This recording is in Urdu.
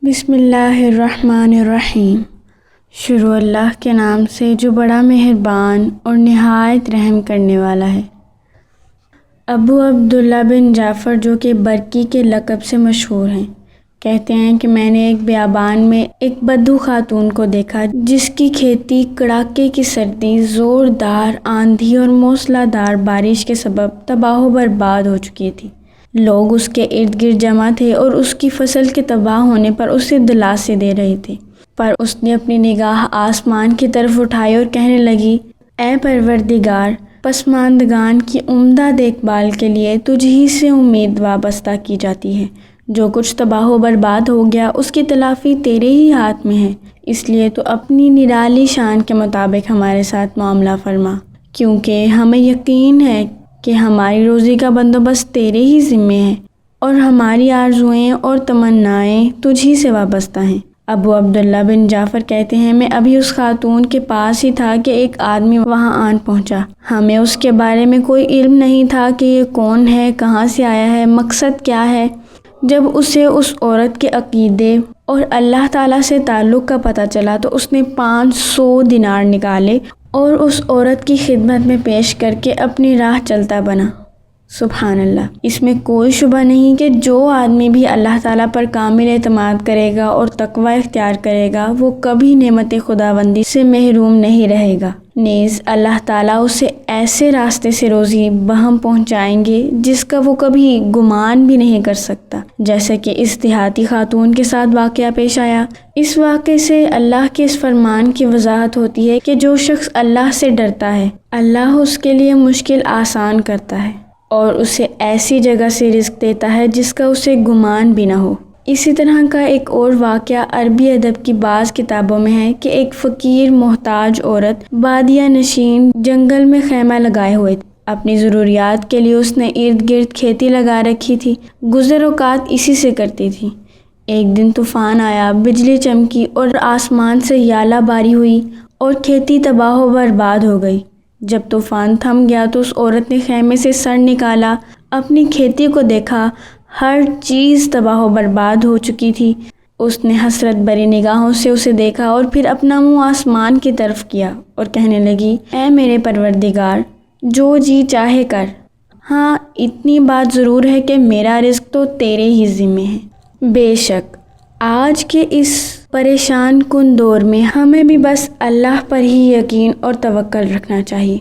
بسم اللہ الرحمن الرحیم۔ شروع اللہ کے نام سے جو بڑا مہربان اور نہایت رحم کرنے والا ہے۔ ابو عبداللہ بن جعفر جو کہ برقی کے لقب سے مشہور ہیں، کہتے ہیں کہ میں نے ایک بیابان میں ایک بدو خاتون کو دیکھا جس کی کھیتی کڑاکے کی سردی، زوردار آندھی اور موسلا دھار بارش کے سبب تباہ و برباد ہو چکی تھی۔ لوگ اس کے ارد گرد جمع تھے اور اس کی فصل کے تباہ ہونے پر اسے دلاسے دے رہے تھے، پر اس نے اپنی نگاہ آسمان کی طرف اٹھائی اور کہنے لگی، اے پروردگار، پسماندگان کی عمدہ دیکھ بھال کے لیے تجھ ہی سے امید وابستہ کی جاتی ہے۔ جو کچھ تباہ و برباد ہو گیا اس کی تلافی تیرے ہی ہاتھ میں ہے، اس لیے تو اپنی نرالی شان کے مطابق ہمارے ساتھ معاملہ فرما، کیونکہ ہمیں یقین ہے کہ ہماری روزی کا بندوبست تیرے ہی ذمے ہے اور ہماری آرزوئیں اور تمنائیں تجھ ہی سے وابستہ ہیں۔ ابو عبداللہ بن جعفر کہتے ہیں، میں ابھی اس خاتون کے پاس ہی تھا کہ ایک آدمی وہاں آن پہنچا۔ ہمیں اس کے بارے میں کوئی علم نہیں تھا کہ یہ کون ہے، کہاں سے آیا ہے، مقصد کیا ہے۔ جب اسے اس عورت کے عقیدے اور اللہ تعالیٰ سے تعلق کا پتہ چلا تو اس نے 500 دینار نکالے اور اس عورت کی خدمت میں پیش کر کے اپنی راہ چلتا بنا۔ سبحان اللہ۔ اس میں کوئی شبہ نہیں کہ جو آدمی بھی اللہ تعالیٰ پر کامل اعتماد کرے گا اور تقوی اختیار کرے گا وہ کبھی نعمت خداوندی سے محروم نہیں رہے گا، نیز اللہ تعالیٰ اسے ایسے راستے سے روزی بہم پہنچائیں گے جس کا وہ کبھی گمان بھی نہیں کر سکتا، جیسے کہ اس دیہاتی خاتون کے ساتھ واقعہ پیش آیا۔ اس واقعے سے اللہ کے اس فرمان کی وضاحت ہوتی ہے کہ جو شخص اللہ سے ڈرتا ہے اللہ اس کے لیے مشکل آسان کرتا ہے اور اسے ایسی جگہ سے رزق دیتا ہے جس کا اسے گمان بھی نہ ہو۔ اسی طرح کا ایک اور واقعہ عربی ادب کی بعض کتابوں میں ہے کہ ایک فقیر محتاج عورت بادیہ نشین جنگل میں خیمہ لگائے ہوئے تھی۔ اپنی ضروریات کے لیے اس نے ارد گرد کھیتی لگا رکھی تھی، گزر اوقات اسی سے کرتی تھی۔ ایک دن طوفان آیا، بجلی چمکی اور آسمان سے یالہ باری ہوئی اور کھیتی تباہ و برباد ہو گئی۔ جب طوفان تھم گیا تو اس عورت نے خیمے سے سر نکالا، اپنی کھیتی کو دیکھا، ہر چیز تباہ و برباد ہو چکی تھی۔ اس نے حسرت بھری نگاہوں سے اسے دیکھا اور پھر اپنا منہ آسمان کی طرف کیا اور کہنے لگی، اے میرے پروردگار، جو جی چاہے کر، ہاں اتنی بات ضرور ہے کہ میرا رزق تو تیرے ہی ذمے ہے۔ بے شک آج کے اس پریشان کن دور میں ہمیں بھی بس اللہ پر ہی یقین اور توکل رکھنا چاہیے۔